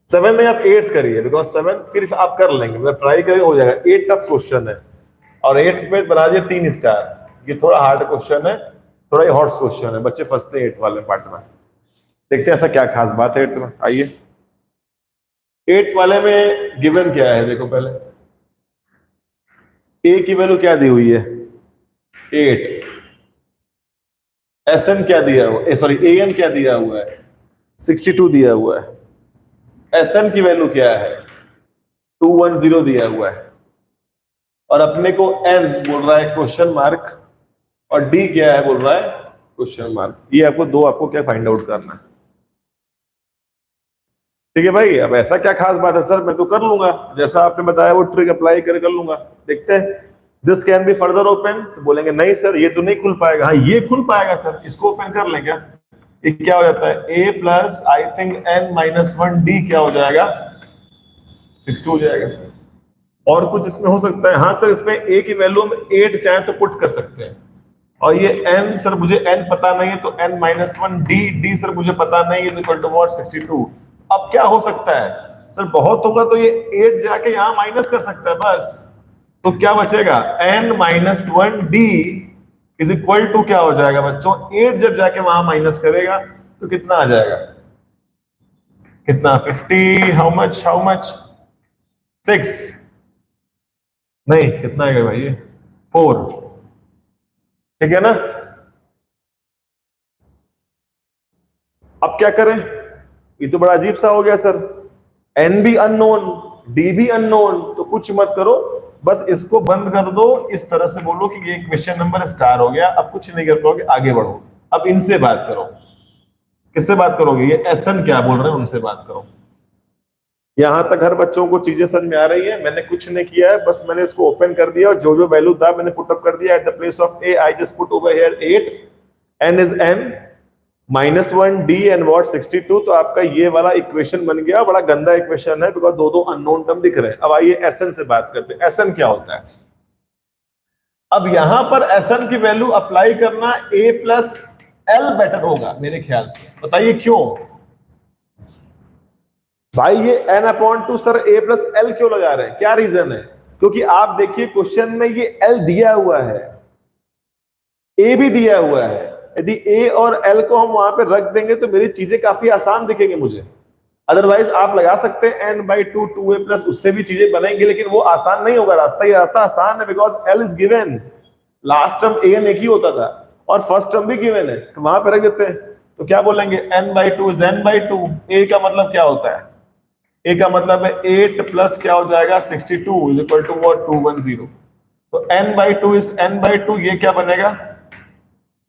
7 नहीं, आप 8 करिए, बिकॉज 7 फिर आप कर लेंगे, मतलब ट्राई करिए, हो जाएगा। 8 टफ क्वेश्चन है, और 8 में बना दिए 3 स्टार। ये थोड़ा हार्ड क्वेश्चन है, थोड़ा ये हॉट क्वेश्चन है, बच्चे फंसते हैं 8 वाले पार्ट में। देखते हैं ऐसा क्या खास बात है 8 में। आइए 8 वाले में गिवन क्या है, देखो पहले ए की वैल्यू क्या दी हुई है, 8। एस एन क्या दिया हुआ, सॉरी ए एन क्या दिया हुआ है, 62 दिया हुआ है। एस एन की वैल्यू क्या है, 210 दिया हुआ है। और अपने को एन बोल रहा है क्वेश्चन मार्क, और डी क्या है बोल रहा है क्वेश्चन मार्क। ये आपको दो, आपको क्या फाइंड आउट करना है। ठीक है भाई, अब ऐसा क्या खास बात है सर, मैं तो कर लूंगा जैसा आपने बताया, वो ट्रिक अप्लाई कर लूंगा। देखते हैं, this can be further open. तो बोलेंगे नहीं सर ये तो नहीं खुल पाएगा। हाँ ये खुल पाएगा सर, इसको ओपन कर लें क्या। ये क्या हो जाता है, A plus I think N minus 1 D क्या हो जाएगा, 62 हो जाएगा। और कुछ इसमें हो सकता है, हाँ सर इसमें ए की वैल्यू हम 8 चाहे तो पुट कर सकते हैं। और ये n सर मुझे n पता नहीं है, तो n माइनस 1 डी सर मुझे पता नहीं है, इज इक्वल टू व्हाट, 62। अब क्या हो सकता है सर, बहुत होगा तो ये 8 जाके यहां माइनस कर सकता है बस। तो क्या बचेगा, n minus 1 D is equal to क्या हो जाएगा बच्चों, 8 जब जाके वहां माइनस करेगा तो कितना आ जाएगा, कितना 50, हाउ मच 6, नहीं कितना आएगा भाई ये 4। ठीक है ना। अब क्या करें, ये तो बड़ा अजीब सा हो गया सर, एन भी अननोन डी भी अननोन, तो कुछ मत करो, बस इसको बंद कर दो, इस तरह से बोलो कि ये क्वेश्चन नंबर स्टार हो गया, अब कुछ नहीं कर पाओगे, आगे बढ़ो। अब इनसे बात करो, किससे बात करोगे, ये एसन क्या बोल रहे हैं उनसे बात करो। यहां तक हर बच्चों को चीजें समझ में आ रही है, मैंने कुछ नहीं किया है, बस मैंने इसको ओपन कर दिया और जो जो वैल्यू था मैंने पुट अप कर दिया। At the place of A I just put over here 8, N is N minus 1 D N what 62। तो आपका ये वाला इक्वेशन बन गया, बड़ा गंदा इक्वेशन है, बिकॉज दो दो अननोन टर्म दिख रहे हैं। अब आइए एसन से बात करते हैं, एसन क्या होता है। अब यहां पर एसन की वैल्यू अप्लाई करना ए प्लस एल बेटर होगा मेरे ख्याल से, बताइए क्यों भाई। ये n upon 2 sir a plus L क्यों लगा रहे हैं, क्या रीजन है, क्योंकि आप देखिए क्वेश्चन में ये l दिया हुआ है, a भी दिया हुआ है। यदि a और l को हम वहां पे रख देंगे तो मेरी चीजें काफी आसान दिखेंगे मुझे। अदरवाइज आप लगा सकते हैं n/2 2a प्लस, उससे भी चीजें बनेंगी, लेकिन वो आसान नहीं होगा रास्ता। ये रास्ता आसान है because l is given, last term a n एक ही होता था और फर्स्ट टर्म भी गिवन है, तो वहां पे रख देते हैं। तो क्या बोलेंगे, n/2 इज n/2। a का मतलब क्या होता है, ए का मतलब है 8 प्लस क्या हो जाएगा 62 इज इक्वल टू व्हाट 210। तो n/2 इज n/2, ये क्या बनेगा,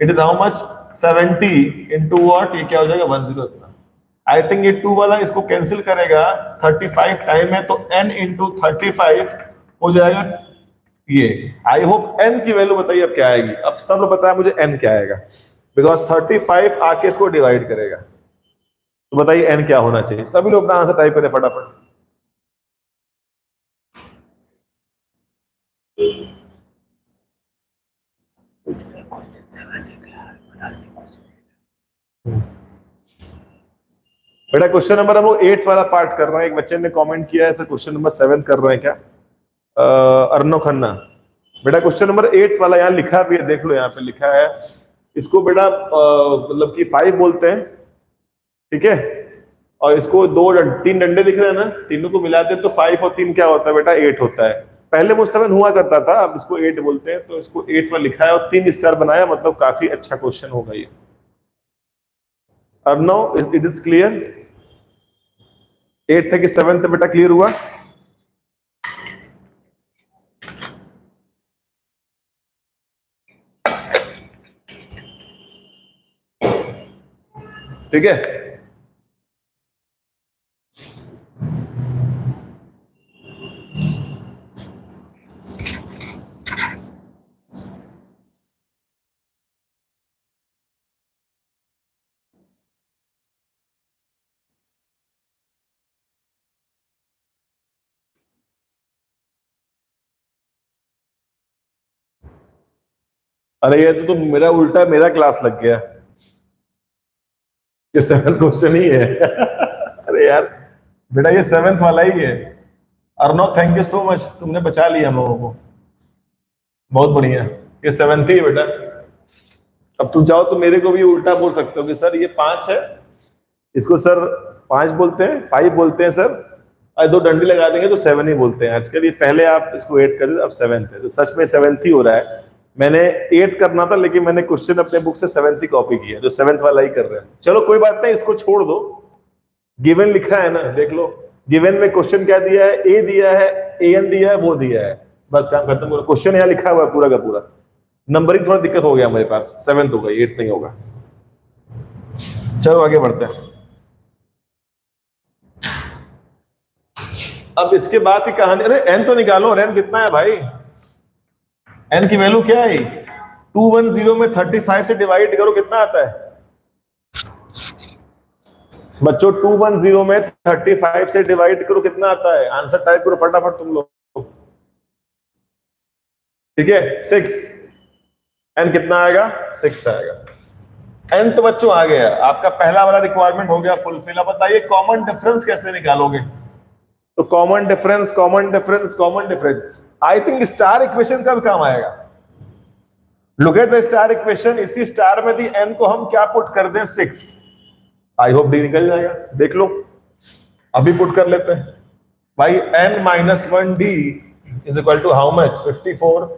it is how much 70 into what, ये क्या हो जाएगा 10 इतना। आई थिंक ये 2 वाला इसको कैंसिल करेगा, 35 टाइम है तो n इंटू 35 हो जाएगा ये। आई होप n की वैल्यू बताइए अब क्या आएगी। अब सब लोग बताया मुझे n क्या आएगा, बिकॉज 35 आके इसको डिवाइड करेगा। तो बताइए n क्या होना चाहिए, सभी लोग अपना आंसर टाइप करें फटाफट। बेटा क्वेश्चन नंबर हम लोग 8 वाला पार्ट कर रहे हैं। एक बच्चे ने कमेंट किया है सर क्वेश्चन नंबर 7 कर रहे हैं क्या, अर्नो खन्ना। बेटा क्वेश्चन नंबर 8 वाला यहाँ लिखा भी है, देख लो यहाँ पे लिखा है। इसको बेटा मतलब कि 5 बोलते हैं, ठीक है, और इसको 3 डंडे दिख रहे हैं ना, तीनों को मिलाते हैं तो 5 और 3 क्या होता है बेटा 8 होता है। पहले वो 7 हुआ करता था, अब इसको 8 बोलते हैं, तो इसको 8 में लिखा है और 3 स्टार बनाया, मतलब काफी अच्छा क्वेश्चन होगा ये। Arnav, it is clear? 8 থেকে 7 बेटा क्लियर हुआ? ठीक है, अरे ये तो मेरा उल्टा मेरा क्लास लग गया, ये 7th क्वेश्चन ही है। अरे यार बेटा ये 7th वाला ही है। Arnav thank you so much, तुमने बचा लिया हम लोगों को, बहुत बढ़िया। ये 7th ही है बेटा। अब तुम चाहो तो मेरे को भी उल्टा बोल सकते हो कि सर ये 5 है, इसको सर 5 बोलते हैं, 5 बोलते हैं सर, और 2 डंडी लगा देंगे तो 7 ही बोलते हैं आजकल। ये पहले आप इसको 8 कर दे, अब 7th है, तो सच में 7th ही हो रहा है। मैंने 8 करना था लेकिन मैंने क्वेश्चन अपने बुक से 7th ही कॉपी किया, जो 7th वाला ही कर रहे हैं। चलो कोई बात नहीं, इसको छोड़ दो। गिवन लिखा है ना, देख लो गिवन में क्वेश्चन क्या दिया है, ए दिया है, एन दिया है, वो दिया है, बस काम खत्म। क्वेश्चन यहाँ लिखा हुआ है पूरा का पूरा। नंबरिंग थोड़ा दिक्कत हो गया मेरे पास, 7th होगा, 8th नहीं होगा। चलो आगे बढ़ते हैं। अब इसके बाद की कहानी, अरे एन तो निकालो, एन कितना है भाई? एन की वैल्यू क्या है? 210 में 35 से डिवाइड करो, कितना आता है बच्चों? 210 में 35 से डिवाइड करो, कितना आता है? आंसर टाइप करो फटाफट तुम लोग। ठीक है, 6। एन कितना आएगा? 6 आएगा। एन तो बच्चों आ गया, आपका पहला वाला रिक्वायरमेंट हो गया फुलफिल। अब बताइए कॉमन डिफरेंस कैसे निकालोगे? तो common difference, common difference, common difference, I think star equation का भी काम आएगा। Look at the star equation. इसी स्टार में दी एन को हम क्या पुट कर दें? 6। आई होप डी निकल जाएगा, देख लो अभी पुट कर लेते हैं भाई। n minus 1 D is equal to how much? 54।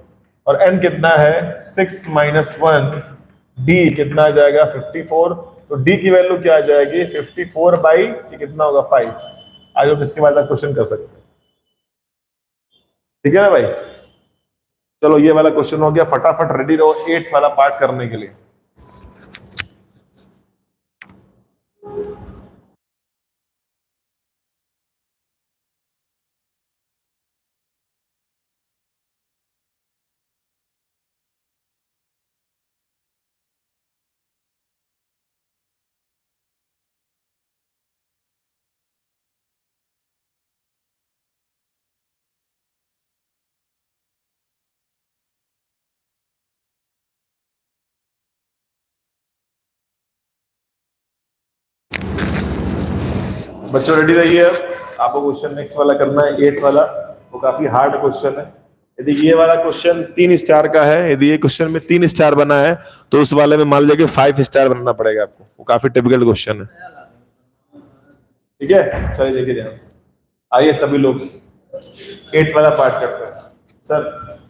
और n कितना है? 6 माइनस 1 डी कितना आ जाएगा? 54। तो d की वैल्यू क्या आ जाएगी? 54 बाई कितना होगा? 5। आई होप इसके बाद आप क्वेश्चन कर सकते हैं। ठीक है ना भाई? चलो ये वाला क्वेश्चन हो गया, फटाफट रेडी रहो 8 वाला पार्ट करने के लिए। बच्चों रेडी रहिए। अब आपको क्वेश्चन नेक्स्ट वाला करना है, 8 वाला। वो काफी हार्ड क्वेश्चन है। यदि ये वाला क्वेश्चन 3 स्टार का है, यदि ये क्वेश्चन में 3 स्टार बना है, तो उस वाले में मान लीजिए कि 5 स्टार बनाना पड़ेगा आपको। वो काफी टिपिकल क्वेश्चन है। ठीक है, चलिए देखिए ध्यान से। आइए सभी लोग 8 वाला पार्ट करते हैं। सर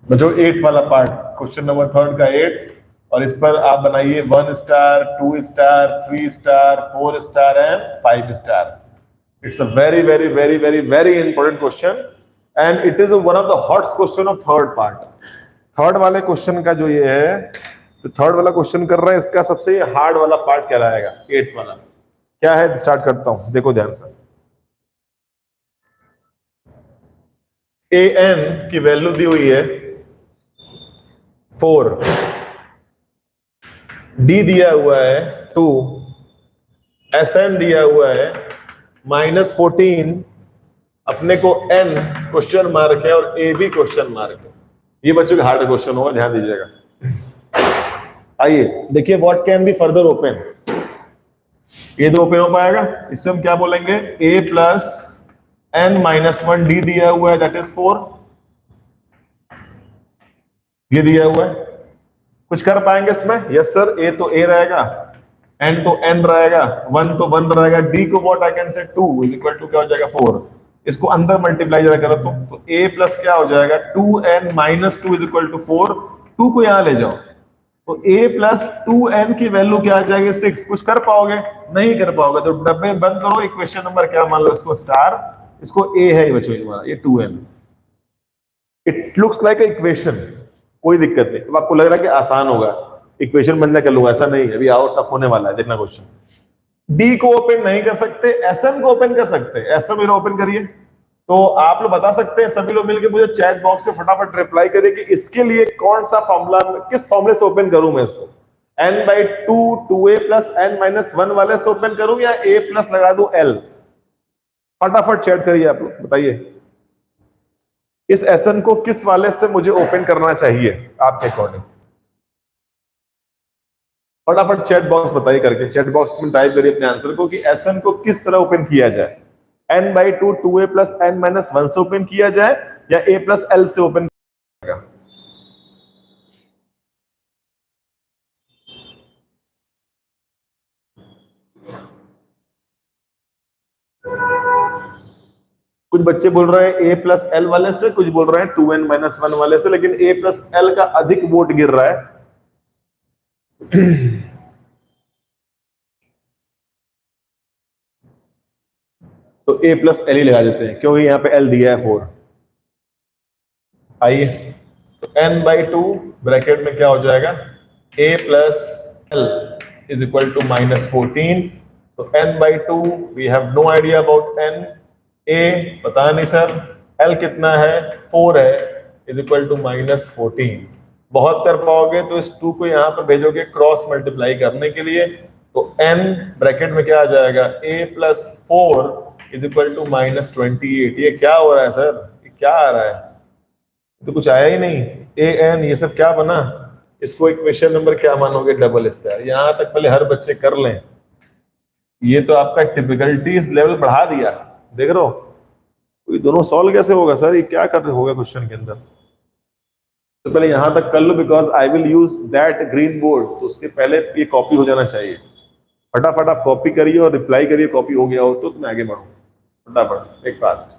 बच्चों 8 वाला पार्ट, क्वेश्चन नंबर 3 का 8, और इस पर आप बनाइए 1 star, 2 star, 3 star, 4 star and 5 star. It's a very very very very very important question and it is one of the hot question of 3rd part. 3rd वाले question का जो ये है, तो 3rd वाला क्वेश्चन कर रहे हैं, इसका सबसे हार्ड वाला पार्ट कहलाएगा 8 वाला। क्या है, स्टार्ट करता हूं, देखो ध्यान से। ए एन की वैल्यू दी हुई है 4, डी दिया हुआ है 2, एस एन दिया हुआ है -14, अपने को एन क्वेश्चन मार्क है और ए भी क्वेश्चन मार्क है। ये बच्चों का हार्ड क्वेश्चन होगा, ध्यान दीजिएगा। आइए देखिए, what can be further open. ये तो ओपन हो पाएगा, इससे हम क्या बोलेंगे? a plus n minus 1 D दिया हुआ है, दैट इज 4, ये दिया हुआ है, कुछ कर पाएंगे इसमें? यस सर, ए तो ए रहेगा, एन तो एन रहेगा, वन तो वन रहेगा, डी को व्हाट आई कैन से 2 इज इक्वल टू क्या हो जाएगा 4। इसको अंदर मल्टीप्लाई जरा करो तो ए प्लस क्या हो जाएगा 2n minus 2 is equal to 4। 2 को यहां ले जाओ तो a प्लस 2n की वैल्यू क्या आ जाएगी 6। कुछ कर पाओगे? नहीं कर पाओगे, तो डब्बे में बंद करो। इक्वेशन नंबर क्या मान लो इसको स्टार, इसको a है ये बच्चों तुम्हारा, ये 2n। It looks like a equation, कोई दिक्कत नहीं। अब आपको लग रहा है कि आसान होगा, इक्वेशन बनने कर लूंगा, ऐसा नहीं है, अभी आओ टफ होने वाला है, देखना क्वेश्चन। डी को ओपन नहीं कर सकते, एसएन को ओपन कर सकते हैं। एसएन मेरा ओपन करिए, तो आप लोग बता सकते हैं सभी लोग मिलकर मुझे चैट बॉक्स से फटाफट रिप्लाई करिए कि इसके लिए कौन सा फॉर्मूला, किस फॉर्मूले से ओपन करूं मैं इसको। n/2 2a प्लस n-1 वाले से ओपन करूं या a प्लस लगा दूं l? फटाफट चैट करिए आप लोग, बताइए इस एसएन को किस वाले से मुझे ओपन करना चाहिए आपके अकॉर्डिंग। फटाफट चैट बॉक्स बताइए करके, चैट बॉक्स में टाइप करिए अपने आंसर को कि एसएन को किस तरह ओपन किया जाए। n/2 2a प्लस n-1 से ओपन किया जाए या a प्लस l से ओपन किया जाएगा। कुछ बच्चे बोल रहे हैं a प्लस l वाले से, कुछ बोल रहे हैं 2n-1 वाले से, लेकिन a प्लस l का अधिक वोट गिर रहा है। तो a प्लस l ही लगा देते हैं क्योंकि यहाँ पे l दिया है 4। आइए, तो n/2 ब्रैकेट में क्या हो जाएगा a plus l is equal to -14। तो n/2 we have no idea about n, a पता नहीं सर, l कितना है 4 है, इज इक्वल टू -14। बहुत कर पाओगे तो इस 2 को यहाँ पर भेजोगे क्रॉस मल्टीप्लाई करने के लिए, तो n ब्रैकेट में क्या आ जाएगा a plus 4 is equal to -28। ये क्या हो रहा है सर, ये क्या आ रहा है, तो कुछ आया ही नहीं। ए एन ये सब क्या बना, इसको इक्वेशन नंबर क्या मानोगे डबल स्टार। यहां तक पहले हर बच्चे कर लें, ये तो आपका टिपिकलिटीज लेवल बढ़ा दिया, देख रहे हो। तो दोनों सॉल्व कैसे होगा सर, ये क्या कर होगा क्वेश्चन के अंदर। तो पहले यहां तक कर लो because I will use that green board, तो उसके पहले ये कॉपी हो जाना चाहिए। फटाफट आप कॉपी करिए और रिप्लाई करिए, कॉपी हो गया हो तो तुम आगे बढ़ो फटाफट एक फास्ट।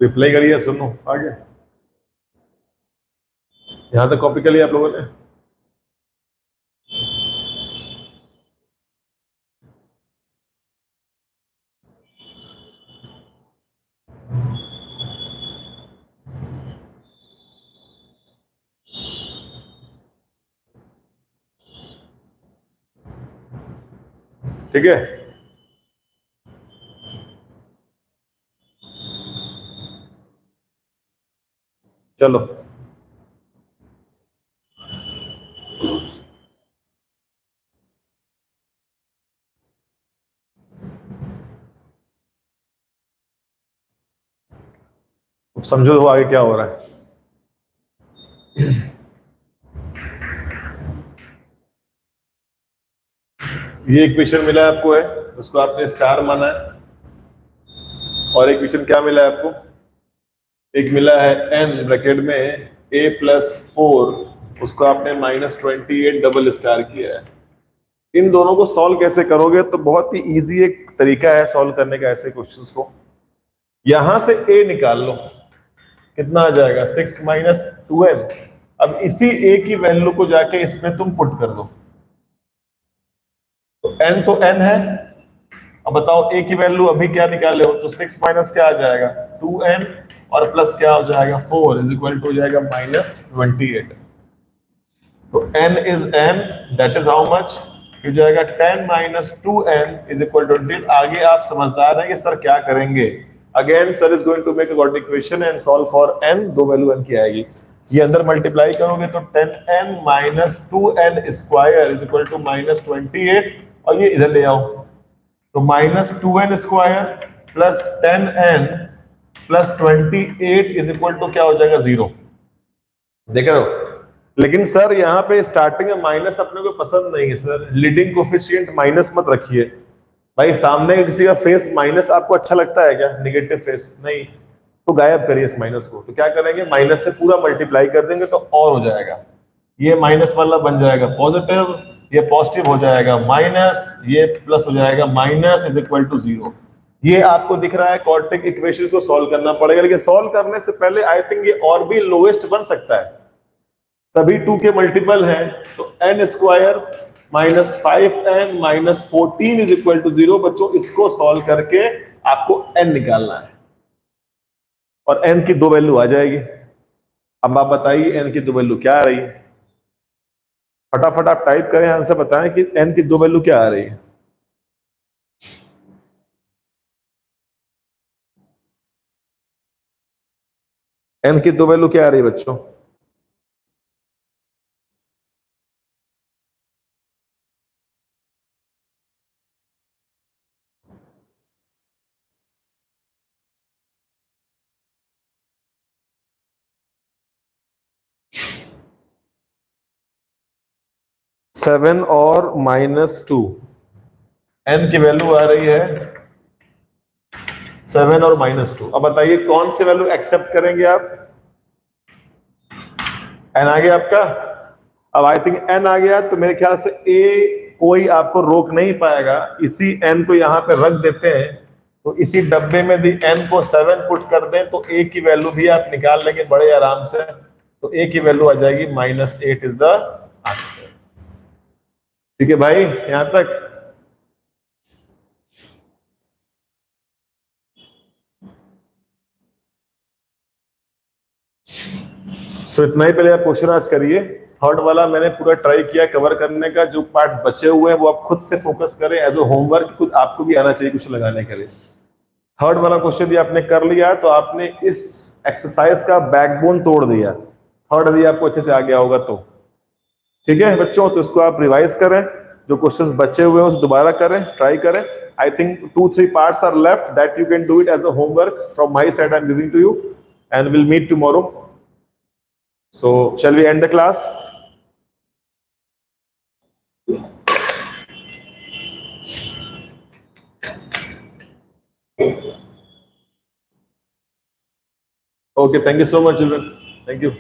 रिप्लाई करिए, सुनो आगे, यहां तक कॉपी कर लिया आप लोगों ने। ठीक है, चलो अब समझो तो आगे क्या हो रहा है। ये इक्वेशन मिला है आपको, है उसको आपने स्टार माना है, और एक इक्वेशन क्या मिला है आपको, एक मिला है n ब्रैकेट में a प्लस 4, उसको आपने -28 डबल स्टार किया है। इन दोनों को सॉल्व कैसे करोगे, तो बहुत ही इजी एक तरीका है सॉल्व करने का ऐसे क्वेश्चंस को। यहां से a निकाल लो, कितना आ जाएगा 6 - 2n। अब इसी a की वैल्यू को जाके इसमें तुम पुट कर दो, तो n है, अब बताओ a की वैल्यू अभी क्या निकाले हो, तो 6 माइनस क्या आ जाएगा 2n, और प्लस क्या हो जाएगा 4 इज इक्वल टू हो जाएगा -28। तो n is n, that is how much, हो जाएगा 10 minus 2n is equal to 20। आगे आप समझदार हैं कि सर क्या करेंगे, again sir is going to make a quadratic equation and solve for n, दो वैल्यू n की आएगी, ये अंदर मल्टीप्लाई करोगे तो 10n minus 2n square is equal to -28, और ये इधर ले आओ, तो -2n square plus 10n plus 28 is equal to क्या हो जाएगा 0। देख रहे हो, लेकिन सर यहाँ पे स्टार्टिंग में माइनस अपने को पसंद नहीं है सर, लीडिंग कोफिशिएंट माइनस मत रखिए भाई, सामने किसी का फेस माइनस आपको अच्छा लगता है क्या, नेगेटिव फेस नहीं, तो गायब करिए इस माइनस को। तो क्या करेंगे, माइनस से पूरा मल्टीप्लाई कर देंगे तो और हो जाएगा, ये माइनस वाला बन जाएगा पॉजिटिव, ये पॉजिटिव हो जाएगा माइनस, ये प्लस हो जाएगा माइनस इज इक्वल टू 0। ये आपको दिख रहा है क्वाड्रेटिक इक्वेशन को सॉल्व करना पड़ेगा, लेकिन सॉल्व करने से पहले आई थिंक ये और भी लोएस्ट बन सकता है, सभी 2 के मल्टीपल हैं, तो n square minus 5n minus 14 is equal to 0। बच्चों इसको सॉल्व करके आपको n निकालना है, और n की दो वैल्यू आ जाएगी। अब आप बताइए n की दो वैल्यू क्या आ रही है, फटाफट आप टाइप करें, आंसर बताएं कि n की दो वैल्यू क्या आ रही है। n की दो वैल्यू क्या आ रही है बच्चों, सेवन और -2, n की वैल्यू आ रही है 7 और -2। अब बताइए कौन सी वैल्यू एक्सेप्ट करेंगे आप, n आ गया आपका। अब आई थिंक n आ गया, तो मेरे ख्याल से a कोई आपको रोक नहीं पाएगा, इसी n को यहाँ पे रख देते हैं, तो इसी डब्बे में भी n को 7 पुट कर दें तो a की वैल्यू भी आप निकाल लेंगे बड़े आराम से, तो a की वैल्यू आ जाएगी -8 इज द आंसर। ठीक है भाई, यहां तक। सो इतना ही पहले आप क्वेश्चन आज करिए, थर्ड वाला मैंने पूरा ट्राई किया कवर करने का, जो पार्ट बचे हुए हैं वो आप खुद से फोकस करें एज ए होमवर्क, खुद आपको भी आना चाहिए कुछ लगाने के लिए। थर्ड वाला क्वेश्चन भी आपने कर लिया तो आपने इस एक्सरसाइज का बैकबोन तोड़ दिया, थर्ड भी आपको अच्छे से आ गया होगा तो ठीक है बच्चों, तो इसको आप रिवाइज करें, जो क्वेश्चंस बचे हुए हैं उसे दोबारा करें, ट्राई करें। I think 2-3 parts are left that you can do it as a homework from my side, I am giving to you, and will meet tomorrow. So, shall we end the class? Okay, thank you so much, children. Thank you.